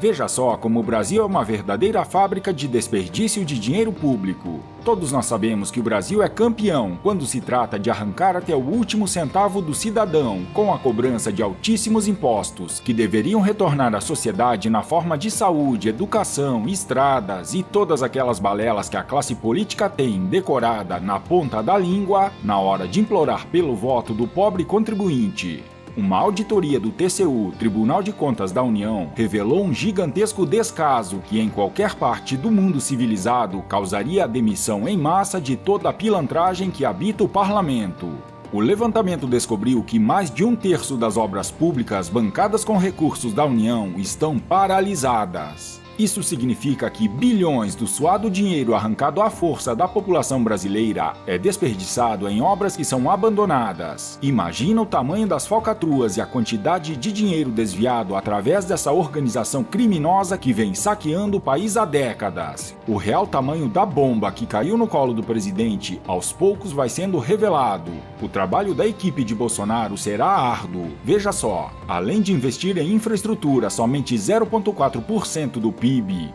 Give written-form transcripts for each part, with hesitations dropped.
Veja só como o Brasil é uma verdadeira fábrica de desperdício de dinheiro público. Todos nós sabemos que o Brasil é campeão quando se trata de arrancar até o último centavo do cidadão com a cobrança de altíssimos impostos, que deveriam retornar à sociedade na forma de saúde, educação, estradas e todas aquelas balelas que a classe política tem decorada na ponta da língua na hora de implorar pelo voto do pobre contribuinte. Uma auditoria do TCU, Tribunal de Contas da União, revelou um gigantesco descaso que em qualquer parte do mundo civilizado causaria a demissão em massa de toda a pilantragem que habita o parlamento. O levantamento descobriu que mais de 1/3 das obras públicas bancadas com recursos da União estão paralisadas. Isso significa que bilhões do suado dinheiro arrancado à força da população brasileira é desperdiçado em obras que são abandonadas. Imagina o tamanho das falcatruas e a quantidade de dinheiro desviado através dessa organização criminosa que vem saqueando o país há décadas. O real tamanho da bomba que caiu no colo do presidente aos poucos vai sendo revelado. O trabalho da equipe de Bolsonaro será árduo. Veja só, além de investir em infraestrutura somente 0,4% do PIB,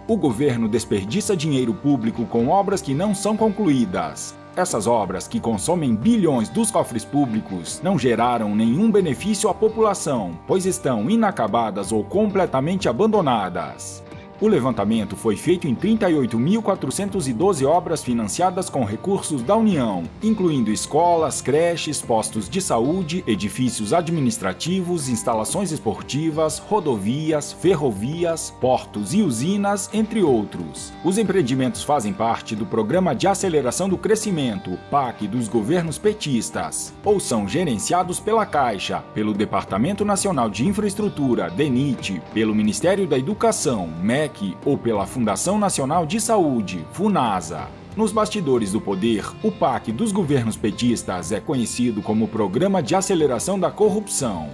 o governo desperdiça dinheiro público com obras que não são concluídas. Essas obras, que consomem bilhões dos cofres públicos, não geraram nenhum benefício à população, pois estão inacabadas ou completamente abandonadas. O levantamento foi feito em 38.412 obras financiadas com recursos da União, incluindo escolas, creches, postos de saúde, edifícios administrativos, instalações esportivas, rodovias, ferrovias, portos e usinas, entre outros. Os empreendimentos fazem parte do Programa de Aceleração do Crescimento, PAC, dos governos petistas, ou são gerenciados pela Caixa, pelo Departamento Nacional de Infraestrutura, DENIT, pelo Ministério da Educação, MEC, ou pela Fundação Nacional de Saúde, FUNASA. Nos bastidores do poder, o PAC dos governos petistas é conhecido como Programa de Aceleração da Corrupção.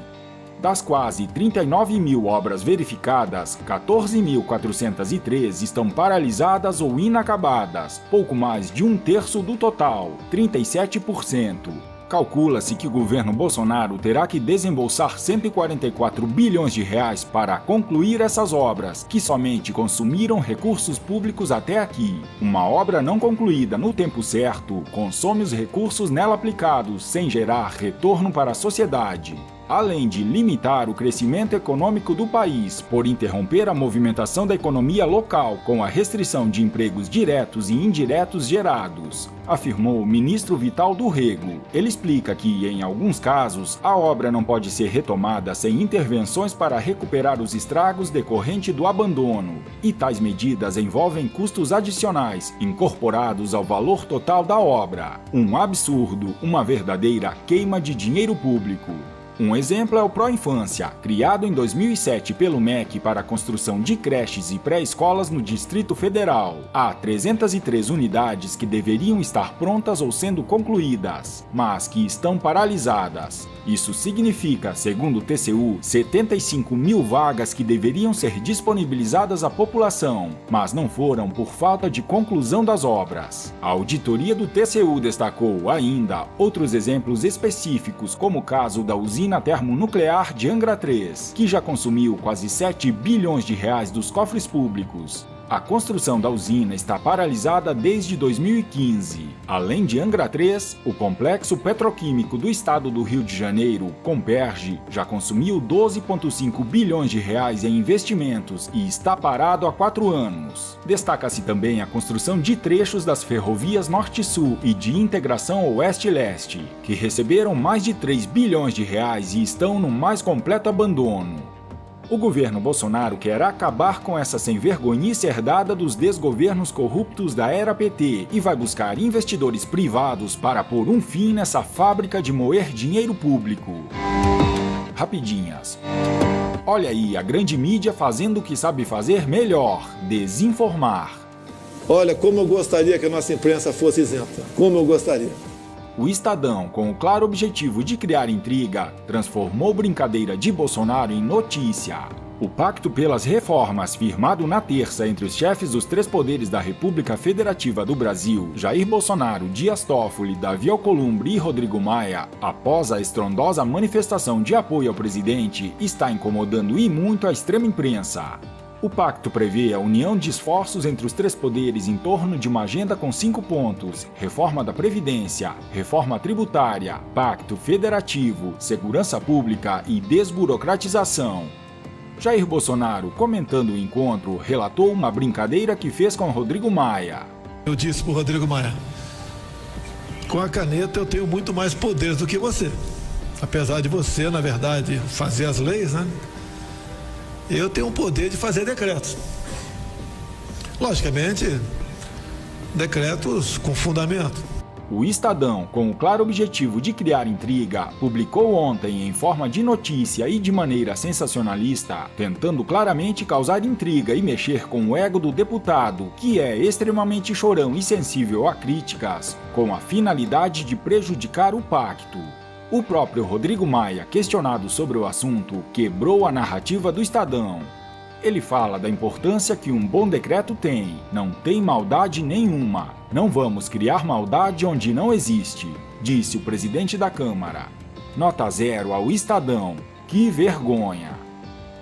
Das quase 39.000 obras verificadas, 14.403 estão paralisadas ou inacabadas, pouco mais de 1/3 do total, 37%. Calcula-se que o governo Bolsonaro terá que desembolsar 144 bilhões de reais para concluir essas obras, que somente consumiram recursos públicos até aqui. Uma obra não concluída no tempo certo consome os recursos nela aplicados, sem gerar retorno para a sociedade. Além de limitar o crescimento econômico do país por interromper a movimentação da economia local com a restrição de empregos diretos e indiretos gerados, afirmou o ministro Vital do Rego. Ele explica que, em alguns casos, a obra não pode ser retomada sem intervenções para recuperar os estragos decorrentes do abandono, e tais medidas envolvem custos adicionais incorporados ao valor total da obra. Um absurdo, uma verdadeira queima de dinheiro público. Um exemplo é o Pró-Infância, criado em 2007 pelo MEC para a construção de creches e pré-escolas no Distrito Federal. Há 303 unidades que deveriam estar prontas ou sendo concluídas, mas que estão paralisadas. Isso significa, segundo o TCU, 75.000 vagas que deveriam ser disponibilizadas à população, mas não foram por falta de conclusão das obras. A auditoria do TCU destacou ainda outros exemplos específicos, como o caso da usina termonuclear de Angra 3, que já consumiu quase 7 bilhões de reais dos cofres públicos. A construção da usina está paralisada desde 2015. Além de Angra 3, o complexo petroquímico do estado do Rio de Janeiro, Comperge, já consumiu 12,5 bilhões de reais em investimentos e está parado há 4 anos. Destaca-se também a construção de trechos das ferrovias Norte-Sul e de integração Oeste-Leste, que receberam mais de 3 bilhões de reais e estão no mais completo abandono. O governo Bolsonaro quer acabar com essa sem-vergonhice herdada dos desgovernos corruptos da era PT e vai buscar investidores privados para pôr um fim nessa fábrica de moer dinheiro público. Rapidinhas. Olha aí a grande mídia fazendo o que sabe fazer melhor: desinformar. Olha, como eu gostaria que a nossa imprensa fosse isenta. Como eu gostaria. O Estadão, com o claro objetivo de criar intriga, transformou brincadeira de Bolsonaro em notícia. O Pacto pelas Reformas, firmado na terça entre os chefes dos 3 poderes da República Federativa do Brasil, Jair Bolsonaro, Dias Toffoli, Davi Alcolumbre e Rodrigo Maia, após a estrondosa manifestação de apoio ao presidente, está incomodando e muito a extrema imprensa. O pacto prevê a união de esforços entre os três poderes em torno de uma agenda com 5 pontos: reforma da Previdência, reforma tributária, pacto federativo, segurança pública e desburocratização. Jair Bolsonaro, comentando o encontro, relatou uma brincadeira que fez com Rodrigo Maia. Eu disse para o Rodrigo Maia: com a caneta eu tenho muito mais poderes do que você. Apesar de você, na verdade, fazer as leis, né? Eu tenho o poder de fazer decretos. Logicamente, decretos com fundamento. O Estadão, com o claro objetivo de criar intriga, publicou ontem em forma de notícia e de maneira sensacionalista, tentando claramente causar intriga e mexer com o ego do deputado, que é extremamente chorão e sensível a críticas, com a finalidade de prejudicar o pacto. O próprio Rodrigo Maia, questionado sobre o assunto, quebrou a narrativa do Estadão. Ele fala da importância que um bom decreto tem. Não tem maldade nenhuma. Não vamos criar maldade onde não existe, disse o presidente da Câmara. Nota 0 ao Estadão. Que vergonha!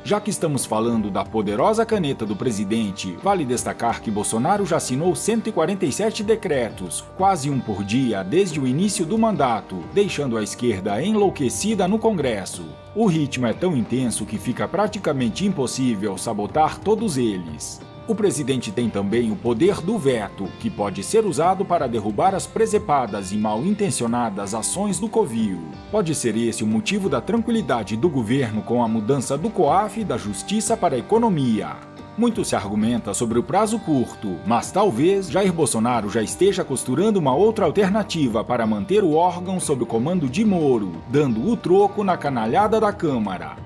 Já que estamos falando da poderosa caneta do presidente, vale destacar que Bolsonaro já assinou 147 decretos, quase um por dia desde o início do mandato, deixando a esquerda enlouquecida no Congresso. O ritmo é tão intenso que fica praticamente impossível sabotar todos eles. O presidente tem também o poder do veto, que pode ser usado para derrubar as presepadas e mal-intencionadas ações do covil. Pode ser esse o motivo da tranquilidade do governo com a mudança do COAF da Justiça para a Economia. Muito se argumenta sobre o prazo curto, mas talvez Jair Bolsonaro já esteja costurando uma outra alternativa para manter o órgão sob o comando de Moro, dando o troco na canalhada da Câmara.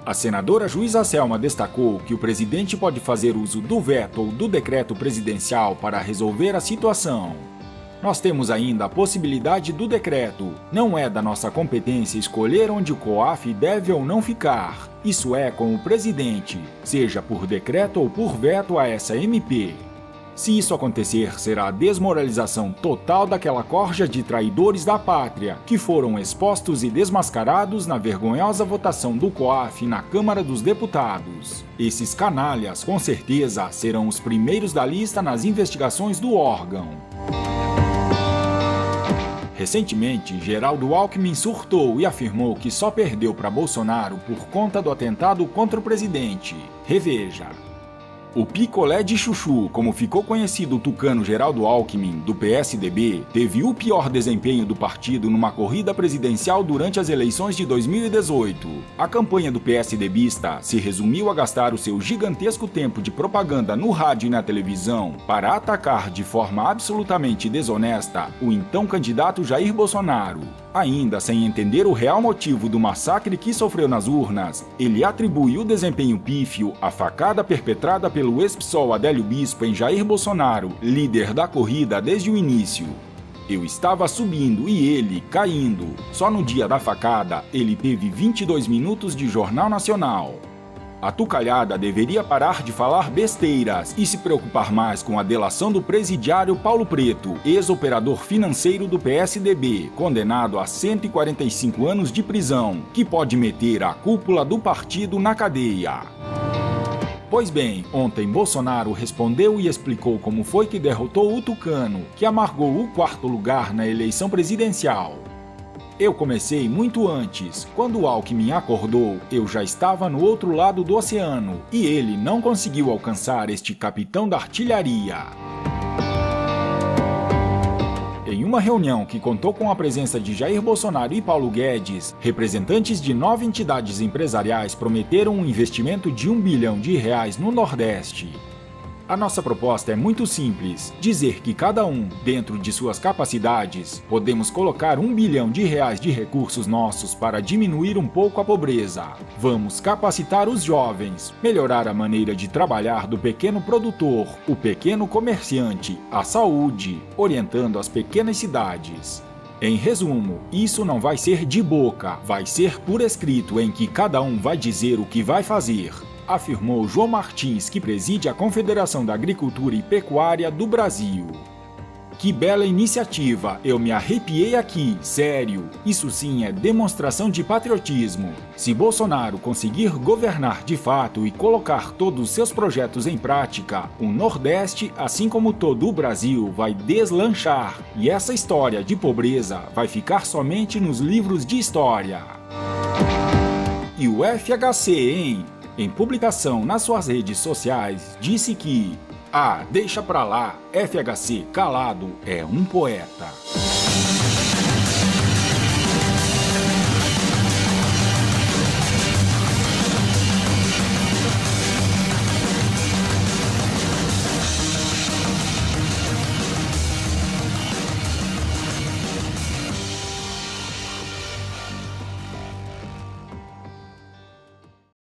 A senadora Juíza Selma destacou que o presidente pode fazer uso do veto ou do decreto presidencial para resolver a situação. Nós temos ainda a possibilidade do decreto. Não é da nossa competência escolher onde o COAF deve ou não ficar. Isso é com o presidente, seja por decreto ou por veto a essa MP. Se isso acontecer, será a desmoralização total daquela corja de traidores da pátria que foram expostos e desmascarados na vergonhosa votação do COAF na Câmara dos Deputados. Esses canalhas, com certeza, serão os primeiros da lista nas investigações do órgão. Recentemente, Geraldo Alckmin surtou e afirmou que só perdeu para Bolsonaro por conta do atentado contra o presidente. Reveja. O picolé de chuchu, como ficou conhecido o tucano Geraldo Alckmin, do PSDB, teve o pior desempenho do partido numa corrida presidencial durante as eleições de 2018. A campanha do PSDBista se resumiu a gastar o seu gigantesco tempo de propaganda no rádio e na televisão para atacar de forma absolutamente desonesta o então candidato Jair Bolsonaro. Ainda sem entender o real motivo do massacre que sofreu nas urnas, ele atribui o desempenho pífio à facada perpetrada pelo ex-PSOL Adélio Bispo em Jair Bolsonaro, líder da corrida desde o início. Eu estava subindo e ele caindo. Só no dia da facada, ele teve 22 minutos de Jornal Nacional. A tucalhada deveria parar de falar besteiras e se preocupar mais com a delação do presidiário Paulo Preto, ex-operador financeiro do PSDB, condenado a 145 anos de prisão, que pode meter a cúpula do partido na cadeia. Pois bem, ontem Bolsonaro respondeu e explicou como foi que derrotou o tucano, que amargou o 4º lugar na eleição presidencial. Eu comecei muito antes. Quando o Alckmin acordou, eu já estava no outro lado do oceano, e ele não conseguiu alcançar este capitão da artilharia. Em uma reunião que contou com a presença de Jair Bolsonaro e Paulo Guedes, representantes de 9 entidades empresariais prometeram um investimento de R$1 bilhão no Nordeste. A nossa proposta é muito simples, dizer que cada um, dentro de suas capacidades, podemos colocar R$1 bilhão de recursos nossos para diminuir um pouco a pobreza. Vamos capacitar os jovens, melhorar a maneira de trabalhar do pequeno produtor, o pequeno comerciante, a saúde, orientando as pequenas cidades. Em resumo, isso não vai ser de boca, vai ser por escrito em que cada um vai dizer o que vai fazer, afirmou João Martins, que preside a Confederação da Agricultura e Pecuária do Brasil. Que bela iniciativa, eu me arrepiei aqui, sério. Isso sim é demonstração de patriotismo. Se Bolsonaro conseguir governar de fato e colocar todos os seus projetos em prática, o Nordeste, assim como todo o Brasil, vai deslanchar. E essa história de pobreza vai ficar somente nos livros de história. E o FHC, hein? Em publicação nas suas redes sociais, disse que deixa pra lá, FHC calado é um poeta.